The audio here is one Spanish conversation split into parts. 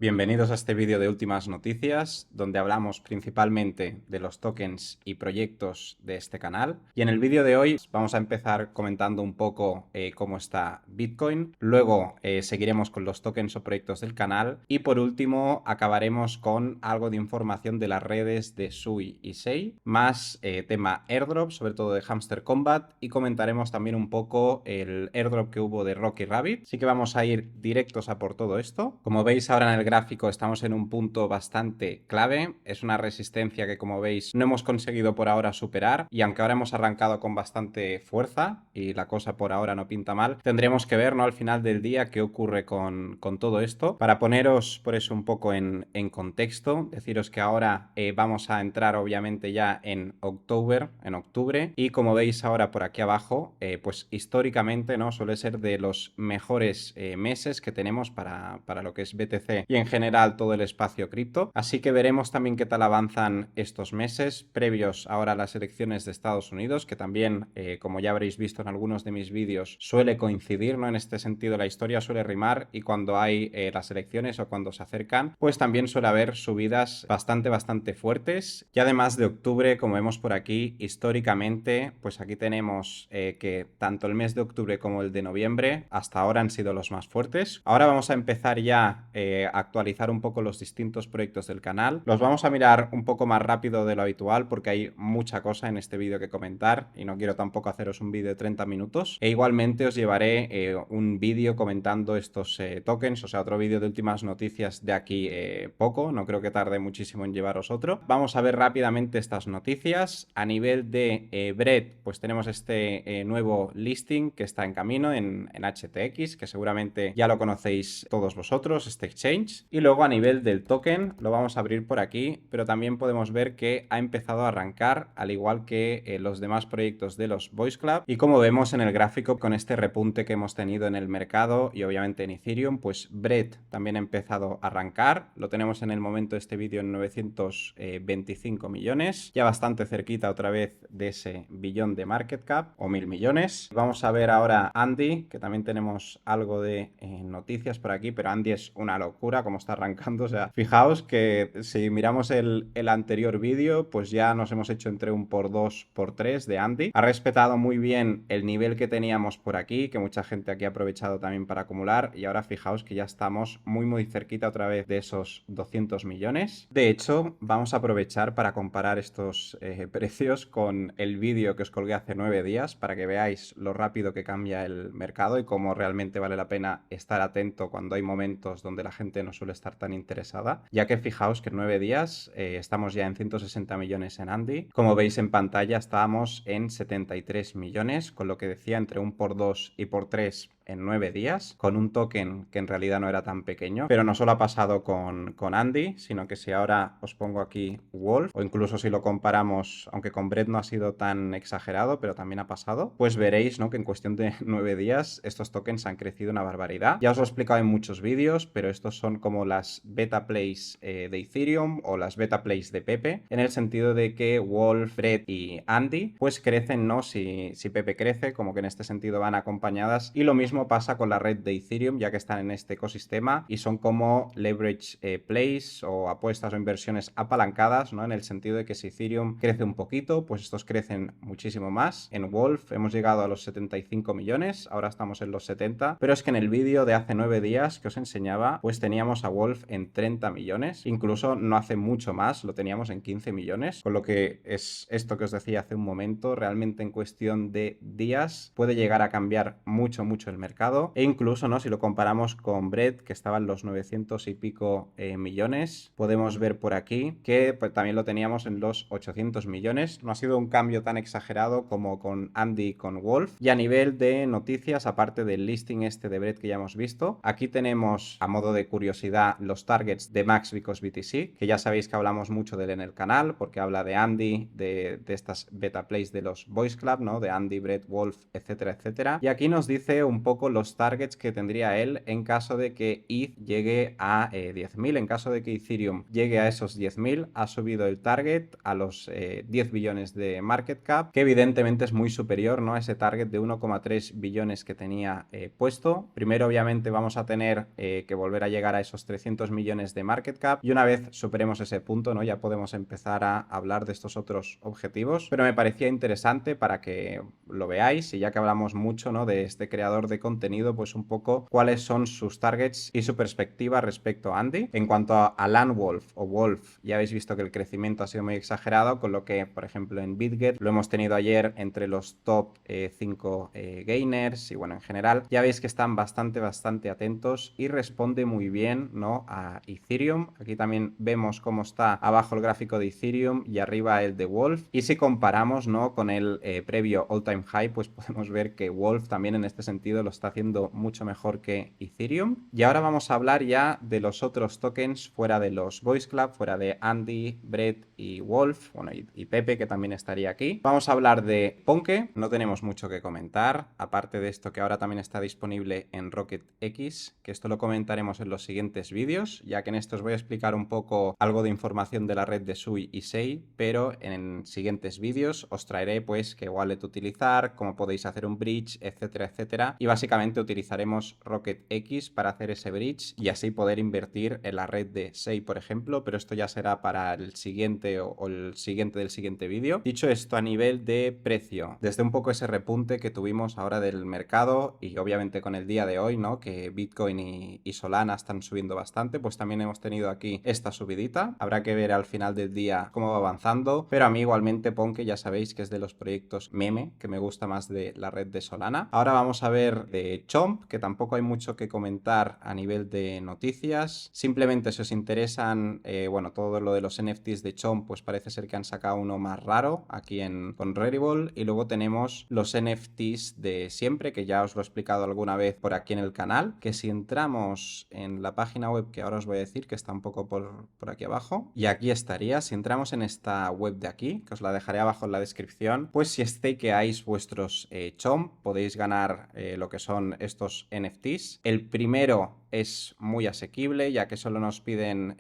Bienvenidos a este vídeo de últimas noticias, donde hablamos principalmente de los tokens y proyectos de este canal. Y en el vídeo de hoy vamos a empezar comentando un poco cómo está Bitcoin. Luego seguiremos con los tokens o proyectos del canal. Y por último acabaremos con algo de información de las redes de Sui y Sei, más tema airdrop, sobre todo de Hamster Combat. Y comentaremos también un poco el airdrop que hubo de Rocky Rabbit. Así que vamos a ir directos a por todo esto. Como veis ahora en el gráfico estamos en un punto bastante clave, es una resistencia que como veis no hemos conseguido por ahora superar y aunque ahora hemos arrancado con bastante fuerza y la cosa por ahora no pinta mal, tendremos que ver, ¿no?, al final del día qué ocurre con todo esto. Para poneros por eso un poco en contexto, deciros que ahora vamos a entrar obviamente ya en octubre y como veis ahora por aquí abajo, pues históricamente, ¿no?, suele ser de los mejores meses que tenemos para lo que es BTC y en general todo el espacio cripto. Así que veremos también qué tal avanzan estos meses previos ahora a las elecciones de Estados Unidos, que también, como ya habréis visto en algunos de mis vídeos, suele coincidir, ¿no? En este sentido la historia suele rimar y cuando hay las elecciones o cuando se acercan, pues también suele haber subidas bastante fuertes. Y además de octubre, como vemos por aquí, históricamente, pues aquí tenemos que tanto el mes de octubre como el de noviembre hasta ahora han sido los más fuertes. Ahora vamos a empezar ya a actualizar un poco los distintos proyectos del canal. Los vamos a mirar un poco más rápido de lo habitual porque hay mucha cosa en este vídeo que comentar y no quiero tampoco haceros un vídeo de 30 minutos. E igualmente os llevaré un vídeo comentando estos tokens, o sea, otro vídeo de últimas noticias de aquí poco, no creo que tarde muchísimo en llevaros otro. Vamos a ver rápidamente estas noticias. A nivel de Bread, pues tenemos este nuevo listing que está en camino en HTX, que seguramente ya lo conocéis todos vosotros, este exchange. Y luego a nivel del token lo vamos a abrir por aquí, pero también podemos ver que ha empezado a arrancar al igual que los demás proyectos de los Boys Club. Y como vemos en el gráfico con este repunte que hemos tenido en el mercado y obviamente en Ethereum, pues Bread también ha empezado a arrancar. Lo tenemos en el momento de este vídeo en 925 millones, ya bastante cerquita otra vez de ese billón de market cap o 1000 millones. Vamos a ver ahora Andy, que también tenemos algo de noticias por aquí, pero Andy es una locura como está arrancando. O sea, fijaos que si miramos el anterior vídeo, pues ya nos hemos hecho entre un por 2 por 3 de Andy. Ha respetado muy bien el nivel que teníamos por aquí, que mucha gente aquí ha aprovechado también para acumular, y ahora fijaos que ya estamos muy cerquita otra vez de esos 200 millones. De hecho, vamos a aprovechar para comparar estos precios con el vídeo que os colgué hace 9 días para que veáis lo rápido que cambia el mercado y cómo realmente vale la pena estar atento cuando hay momentos donde la gente no suele estar tan interesada, ya que fijaos que en 9 días estamos ya en 160 millones en Andy. Como veis en pantalla estábamos en 73 millones, con lo que decía entre un por 2 y por 3 en 9 días, con un token que en realidad no era tan pequeño. Pero no solo ha pasado con Andy, sino que si ahora os pongo aquí Wolf, o incluso si lo comparamos, aunque con Bread no ha sido tan exagerado, pero también ha pasado, pues veréis, ¿no?, que en cuestión de 9 días estos tokens han crecido una barbaridad. Ya os lo he explicado en muchos vídeos, pero estos son como las beta plays de Ethereum o las beta plays de Pepe, en el sentido de que Wolf, Bread y Andy pues crecen, ¿no? Si Pepe crece, como que en este sentido van acompañadas, y lo mismo pasa con la red de Ethereum, ya que están en este ecosistema y son como leverage plays o apuestas o inversiones apalancadas, ¿no?, en el sentido de que si Ethereum crece un poquito, pues estos crecen muchísimo más. En Wolf hemos llegado a los 75 millones, ahora estamos en los 70, pero es que en el vídeo de hace 9 días que os enseñaba, pues teníamos a Wolf en 30 millones, incluso no hace mucho más, lo teníamos en 15 millones, con lo que es esto que os decía hace un momento, realmente en cuestión de días puede llegar a cambiar mucho el mercado. E incluso, ¿no?, si lo comparamos con Bread, que estaba en los 900 y pico millones, podemos ver por aquí que pues, también lo teníamos en los 800 millones. No ha sido un cambio tan exagerado como con Andy y con Wolf. Y a nivel de noticias, aparte del listing este de Bread que ya hemos visto, aquí tenemos, a modo de curiosidad, los targets de Max Because BTC, que ya sabéis que hablamos mucho de él en el canal, porque habla de Andy, de estas beta plays de los Boys Club, ¿no?, de Andy, Bread, Wolf, etcétera. Y aquí nos dice un poco los targets que tendría él en caso de que ETH llegue a 10.000. En caso de que Ethereum llegue a esos 10.000, ha subido el target a los 10 billones de market cap, que evidentemente es muy superior, ¿no?, a ese target de 1,3 billones que tenía puesto. Primero, obviamente, vamos a tener que volver a llegar a esos 300 millones de market cap, y una vez superemos ese punto, ¿no?, ya podemos empezar a hablar de estos otros objetivos, pero me parecía interesante para que lo veáis, y ya que hablamos mucho, ¿no?, de este creador de contenido, pues un poco cuáles son sus targets y su perspectiva respecto a Andy. En cuanto a Landwolf o Wolf, ya habéis visto que el crecimiento ha sido muy exagerado, con lo que, por ejemplo, en BitGet lo hemos tenido ayer entre los top 5 gainers, y bueno, en general ya veis que están bastante atentos y responde muy bien, ¿no?, a Ethereum. Aquí también vemos cómo está abajo el gráfico de Ethereum y arriba el de Wolf, y si comparamos, ¿no?, con el previo all time high, pues podemos ver que Wolf también en este sentido lo está haciendo mucho mejor que Ethereum. Y ahora vamos a hablar ya de los otros tokens fuera de los Boys Club, fuera de Andy, Brett y Wolf, bueno, y Pepe, que también estaría aquí. Vamos a hablar de Ponke, no tenemos mucho que comentar, aparte de esto que ahora también está disponible en Rocket X, que esto lo comentaremos en los siguientes vídeos, ya que en estos voy a explicar un poco algo de información de la red de Sui y Sei, pero en siguientes vídeos os traeré pues qué wallet utilizar, cómo podéis hacer un bridge, etcétera, etcétera, y básicamente utilizaremos Rocket X para hacer ese bridge y así poder invertir en la red de Sei, por ejemplo, pero esto ya será para el siguiente o el siguiente del siguiente vídeo. Dicho esto, a nivel de precio, desde un poco ese repunte que tuvimos ahora del mercado y obviamente con el día de hoy, ¿no?, que Bitcoin y Solana están subiendo bastante, pues también hemos tenido aquí esta subidita. Habrá que ver al final del día cómo va avanzando, pero a mí igualmente Ponke ya sabéis que es de los proyectos meme que me gusta más de la red de Solana. Ahora vamos a ver de Chomp, que tampoco hay mucho que comentar a nivel de noticias. Simplemente si os interesan, bueno, todo lo de los NFTs de Chomp, pues parece ser que han sacado uno más raro aquí con Rarible, y luego tenemos los NFTs de siempre, que ya os lo he explicado alguna vez por aquí en el canal, que si entramos en la página web que ahora os voy a decir, que está un poco por aquí abajo, y aquí estaría, si entramos en esta web de aquí, que os la dejaré abajo en la descripción, pues si stakeáis vuestros Chomp, podéis ganar lo que son estos NFTs. El primero es muy asequible, ya que solo nos piden,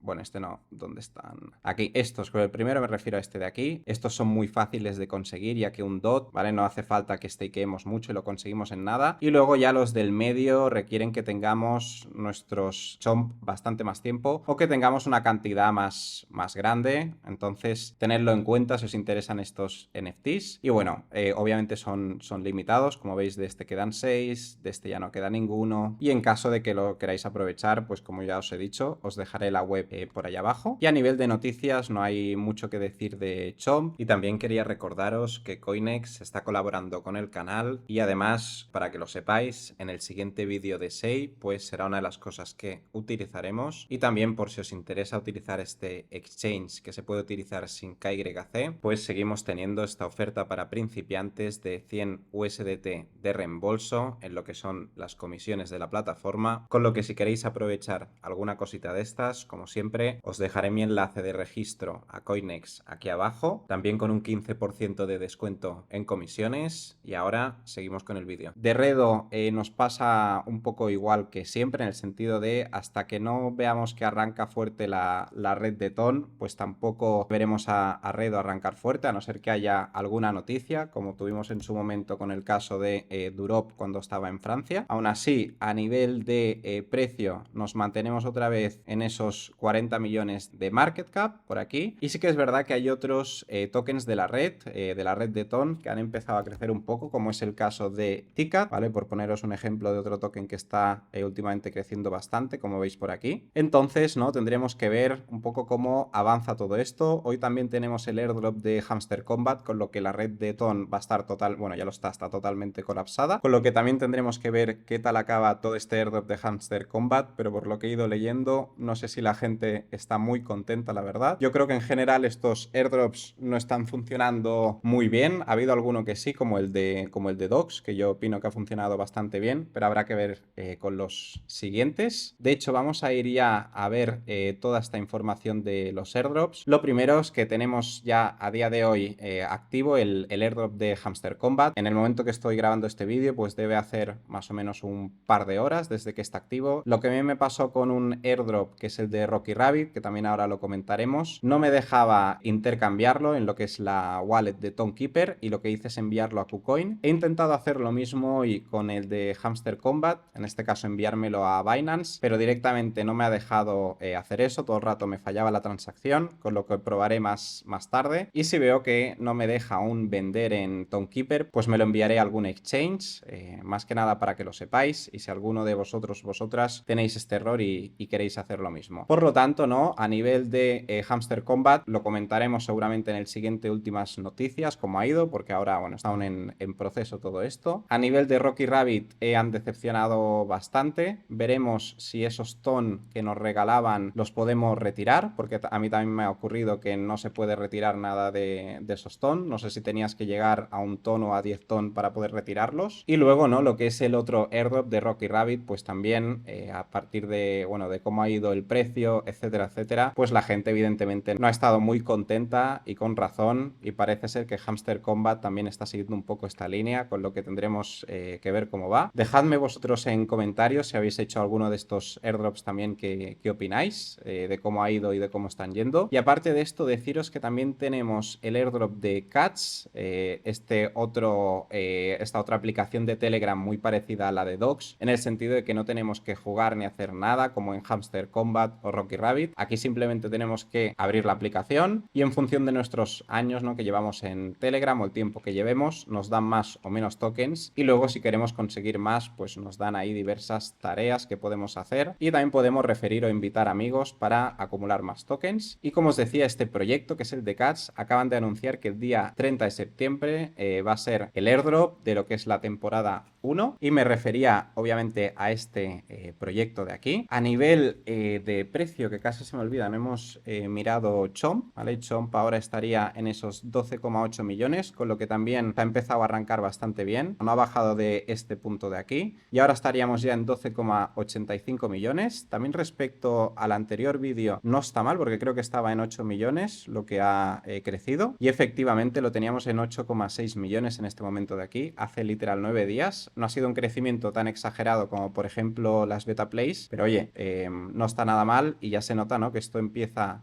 bueno, este no, ¿dónde están? Aquí, estos, con el primero me refiero a este de aquí. Estos son muy fáciles de conseguir, ya que un DOT, ¿vale?, no hace falta que stakeemos mucho y lo conseguimos en nada. Y luego ya los del medio requieren que tengamos nuestros Chomp bastante más tiempo o que tengamos una cantidad más grande. Entonces, tenedlo en cuenta si os interesan estos NFTs. Y bueno, obviamente son limitados, como veis, de este quedan 6, de este ya no queda ninguno. Y en caso de que lo queráis aprovechar, pues como ya os he dicho, os dejaré la web por ahí abajo. Y a nivel de noticias no hay mucho que decir de Chomp, y también quería recordaros que Coinex está colaborando con el canal, y además, para que lo sepáis, en el siguiente vídeo de Sei, pues será una de las cosas que utilizaremos, y también por si os interesa utilizar este exchange que se puede utilizar sin KYC, pues seguimos teniendo esta oferta para principiantes de 100 USDT de reembolso en lo que son las comisiones de la plataforma, con lo que si queréis aprovechar alguna cosita de estas, como siempre, os dejaré mi enlace de registro a Coinex aquí abajo, también con un 15% de descuento en comisiones. Y ahora seguimos con el vídeo. De Redo nos pasa un poco igual que siempre, en el sentido de hasta que no veamos que arranca fuerte la red de Ton, pues tampoco veremos a Redo arrancar fuerte, a no ser que haya alguna noticia, como tuvimos en su momento con el caso de Durop cuando estaba en Francia. Aún así, a nivel de precio, nos mantenemos otra vez en esos 40 millones de market cap por aquí. Y sí que es verdad que hay otros tokens de la red de Ton, que han empezado a crecer un poco, como es el caso de Ticat, ¿vale? Por poneros un ejemplo de otro token que está últimamente creciendo bastante, como veis por aquí. Entonces, ¿no?, tendremos que ver un poco cómo avanza todo esto. Hoy también tenemos el airdrop de Hamster Combat, con lo que la red de Ton va a estar bueno, ya lo está totalmente colapsada, con lo que también tendremos que ver qué tal acaba todo este airdrop airdrop de Hamster Combat, pero por lo que he ido leyendo, no sé si la gente está muy contenta, la verdad. Yo creo que en general estos airdrops no están funcionando muy bien. Ha habido alguno que sí, como el de Docs, que yo opino que ha funcionado bastante bien, pero habrá que ver con los siguientes. De hecho, vamos a ir ya a ver toda esta información de los airdrops. Lo primero es que tenemos ya a día de hoy activo el airdrop de Hamster Combat. En el momento que estoy grabando este vídeo, pues debe hacer más o menos un par de horas desde que está activo. Lo que a mí me pasó con un airdrop, que es el de Rocky Rabbit, que también ahora lo comentaremos, no me dejaba intercambiarlo en lo que es la wallet de Tonekeeper, y lo que hice es enviarlo a KuCoin. He intentado hacer lo mismo hoy con el de Hamster Combat, en este caso enviármelo a Binance, pero directamente no me ha dejado hacer eso. Todo el rato me fallaba la transacción, con lo que probaré más tarde. Y si veo que no me deja aún vender en Tonekeeper, pues me lo enviaré a algún exchange, más que nada para que lo sepáis, y si alguno de vosotras tenéis este error y queréis hacer lo mismo. Por lo tanto, ¿no? A nivel de Hamster Combat lo comentaremos seguramente en el siguiente últimas noticias, cómo ha ido, porque ahora, bueno, está aún en proceso todo esto. A nivel de Rocky Rabbit han decepcionado bastante. Veremos si esos TON que nos regalaban los podemos retirar, porque a mí también me ha ocurrido que no se puede retirar nada de esos TON. No sé si tenías que llegar a un TON o a 10 TON para poder retirarlos. Y luego, ¿no? Lo que es el otro airdrop de Rocky Rabbit, pues también a partir de, bueno, de cómo ha ido el precio, etcétera, etcétera, pues la gente evidentemente no ha estado muy contenta, y con razón, y parece ser que Hamster Combat también está siguiendo un poco esta línea, con lo que tendremos que ver cómo va. Dejadme vosotros en comentarios si habéis hecho alguno de estos airdrops también, qué opináis de cómo ha ido y de cómo están yendo. Y aparte de esto, deciros que también tenemos el airdrop de Cats, esta otra aplicación de Telegram muy parecida a la de Docs, en el sentido de que no tenemos que jugar ni hacer nada como en Hamster Combat o Rocky Rabbit. Aquí simplemente tenemos que abrir la aplicación y en función de nuestros años, ¿no?, que llevamos en Telegram o el tiempo que llevemos, nos dan más o menos tokens, y luego si queremos conseguir más, pues nos dan ahí diversas tareas que podemos hacer, y también podemos referir o invitar amigos para acumular más tokens. Y como os decía, este proyecto, que es el de Cats, acaban de anunciar que el día 30 de septiembre va a ser el airdrop de lo que es la temporada 1, y me refería obviamente a este proyecto de aquí. A nivel de precio, que casi se me olvida, no hemos mirado Chomp, ¿vale? Chomp ahora estaría en esos 12,8 millones, con lo que también ha empezado a arrancar bastante bien, no ha bajado de este punto de aquí, y ahora estaríamos ya en 12,85 millones. También respecto al anterior vídeo no está mal, porque creo que estaba en 8 millones lo que ha crecido, y efectivamente lo teníamos en 8,6 millones en este momento de aquí, hace literal 9 días. No ha sido un crecimiento tan exagerado como por ejemplo las beta plays, pero oye, no está nada mal, y ya se nota, ¿no?, que esto empieza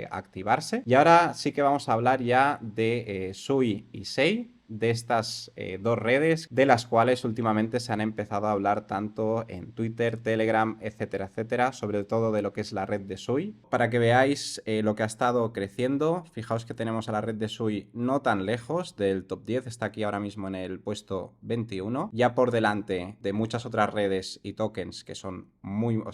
a activarse. Y ahora sí que vamos a hablar ya de Sui y Sei, de estas dos redes, de las cuales últimamente se han empezado a hablar tanto en Twitter, Telegram, etcétera, etcétera, sobre todo de lo que es la red de Sui. Para que veáis lo que ha estado creciendo, fijaos que tenemos a la red de Sui no tan lejos del top 10, está aquí ahora mismo en el puesto 21, ya por delante de muchas otras redes y tokens que son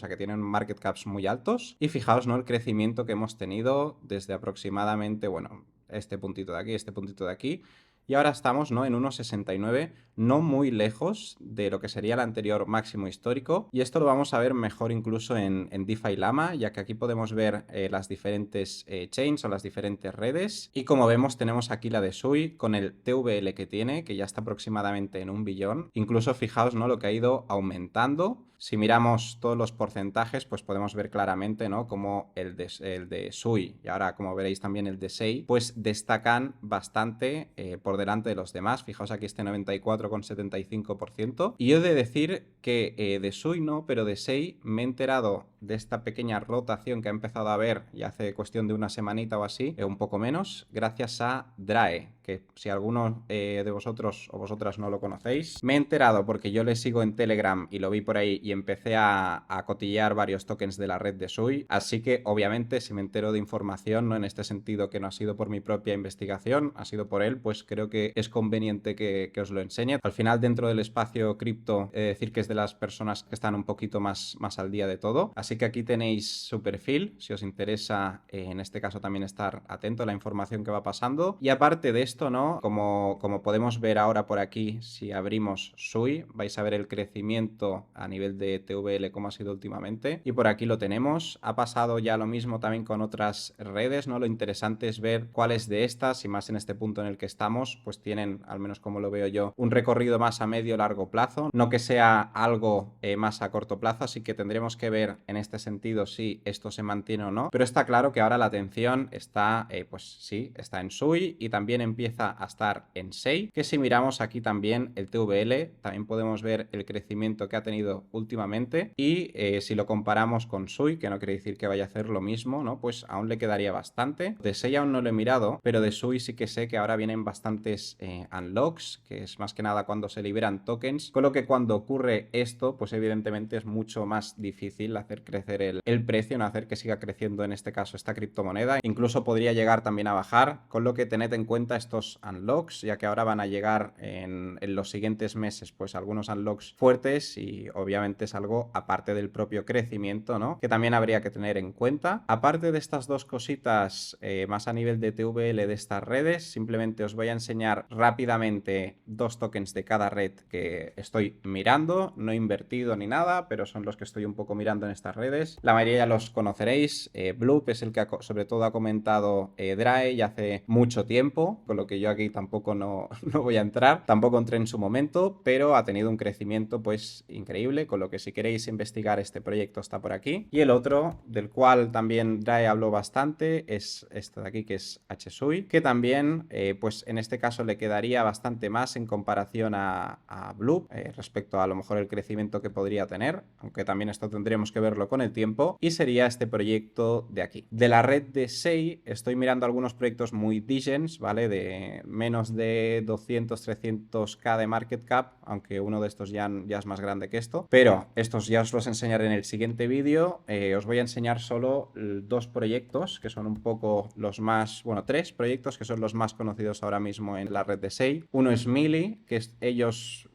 que tienen market caps muy altos. Y fijaos, ¿no?, el crecimiento que hemos tenido desde aproximadamente, bueno, este puntito de aquí, y ahora estamos, ¿no?, en 1,69, no muy lejos de lo que sería el anterior máximo histórico. Y esto lo vamos a ver mejor incluso en DeFi Lama, ya que aquí podemos ver las diferentes chains o las diferentes redes. Y como vemos, tenemos aquí la de Sui con el TVL que tiene, que ya está aproximadamente en 1 billón. Incluso fijaos, ¿no?, lo que ha ido aumentando. Si miramos todos los porcentajes, pues podemos ver claramente, ¿no?, como el de Sui, y ahora como veréis también el de Sei, pues destacan bastante por delante de los demás. Fijaos aquí este 94,75%. Y yo he de decir que de Sui no, pero de Sei me he enterado de esta pequeña rotación que ha empezado a haber ya hace cuestión de una semanita o así, un poco menos, gracias a Drae, que si alguno de vosotros o vosotras no lo conocéis, me he enterado porque yo le sigo en Telegram y lo vi por ahí y empecé a cotillear varios tokens de la red de Sui, así que obviamente si me entero de información, no en este sentido que no ha sido por mi propia investigación, ha sido por él, pues creo que es conveniente que os lo enseñe. Al final, dentro del espacio cripto, decir que es de las personas que están un poquito más al día de todo, así que aquí tenéis su perfil, si os interesa en este caso también estar atento a la información que va pasando. Y aparte de esto, ¿no?, como podemos ver ahora por aquí, si abrimos Sui, vais a ver el crecimiento a nivel de TVL como ha sido últimamente. Y por aquí lo tenemos. Ha pasado ya lo mismo también con otras redes, ¿no? Lo interesante es ver cuáles de estas, y más en este punto en el que estamos, pues tienen, al menos como lo veo yo, un recorrido más a medio o largo plazo, no que sea algo más a corto plazo, así que tendremos que ver en este sentido si esto se mantiene o no. Pero está claro que ahora la atención está, pues sí, está en SUI y también empieza a estar en SEI, que si miramos aquí también el TVL, también podemos ver el crecimiento que ha tenido últimamente y si lo comparamos con SUI, que no quiere decir que vaya a hacer lo mismo, ¿no? Pues aún le quedaría bastante. De SEI aún no lo he mirado, pero de SUI sí que sé que ahora vienen bastantes unlocks, que es más que nada cuando se liberan tokens, con lo que cuando ocurre esto, pues evidentemente es mucho más difícil hacer crecer el precio, no hacer que siga creciendo en este caso esta criptomoneda. Incluso podría llegar también a bajar, con lo que tened en cuenta estos unlocks, ya que ahora van a llegar en los siguientes meses, pues algunos unlocks fuertes y obviamente es algo aparte del propio crecimiento, ¿no? Que también habría que tener en cuenta. Aparte de estas dos cositas más a nivel de TVL de estas redes, simplemente os voy a enseñar rápidamente dos tokens de cada red que estoy mirando, no he invertido ni nada, pero son los que estoy un poco mirando en estas redes. La mayoría ya los conoceréis. Bloop es el que sobre todo ha comentado Drae ya hace mucho tiempo, con lo que yo aquí tampoco no voy a entrar, tampoco entré en su momento, pero ha tenido un crecimiento pues increíble, con lo que si queréis investigar este proyecto está por aquí. Y el otro, del cual también Drae habló bastante, es este de aquí, que es HSUI, que también pues en este caso le quedaría bastante más en comparación a Bloop, respecto a lo mejor el crecimiento que podría tener, aunque también esto tendremos que verlo con el tiempo, y sería este proyecto de aquí. De la red de SEI estoy mirando algunos proyectos muy digens, ¿vale? De menos de 200-300k de market cap, aunque uno de estos ya es más grande que esto, pero estos ya os los enseñaré en el siguiente vídeo. Os voy a enseñar solo dos proyectos que son un poco los más, bueno, tres proyectos que son los más conocidos ahora mismo en la red de SEI. Uno es Mealy, que es ellos,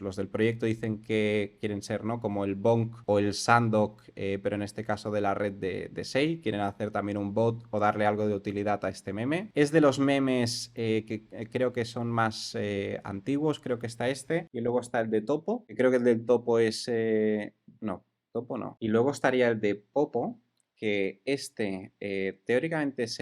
los del proyecto dicen que quieren ser, ¿no? Como el Bonk o el Sandok, pero en este caso de la red de SEI, quieren hacer también un bot o darle algo de utilidad a este meme. Es de los memes que creo que son más antiguos, creo que está este, y luego está el de Topo, que creo que el del Topo es... no, Topo no. Y luego estaría el de Popo, que este teóricamente es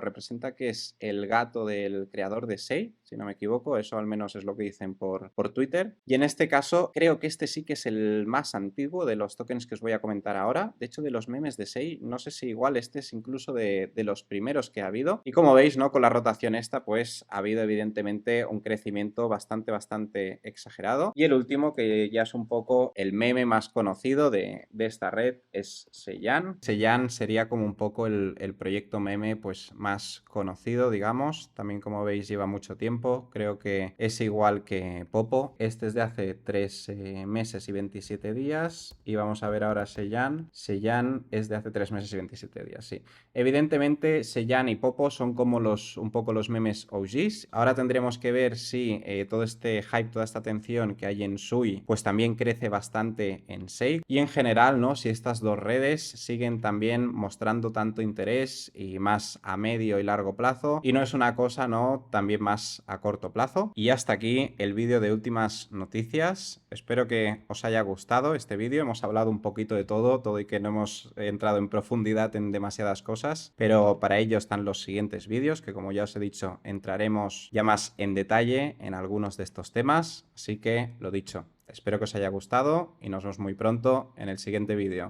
representa que es el gato del creador de SEI, si no me equivoco, eso al menos es lo que dicen por Twitter. Y en este caso creo que este sí que es el más antiguo de los tokens que os voy a comentar ahora. De hecho, de los memes de SEI, no sé si igual este es incluso de los primeros que ha habido. Y como veis, ¿no? Con la rotación esta, pues ha habido evidentemente un crecimiento bastante exagerado. Y el último, que ya es un poco el meme más conocido de esta red, es Seiyan. Seiyan sería como un poco el proyecto meme pues más conocido, digamos. También, como veis, lleva mucho tiempo. Creo que es igual que Popo. Este es de hace 3 meses y 27 días. Y vamos a ver ahora Seiyan. Seiyan es de hace 3 meses y 27 días, sí. Evidentemente, Seiyan y Popo son como un poco los memes OGs. Ahora tendremos que ver si todo este hype, toda esta atención que hay en Sui, pues también crece bastante en SEI. Y en general, ¿no? Si estas dos redes siguen también mostrando tanto interés y más a medio y largo plazo. Y no es una cosa, ¿no? También más a corto plazo. Y hasta aquí el vídeo de últimas noticias. Espero que os haya gustado este vídeo. Hemos hablado un poquito de todo y que no hemos entrado en profundidad en demasiadas cosas, pero para ello están los siguientes vídeos que, como ya os he dicho, entraremos ya más en detalle en algunos de estos temas. Así que, lo dicho, espero que os haya gustado y nos vemos muy pronto en el siguiente vídeo.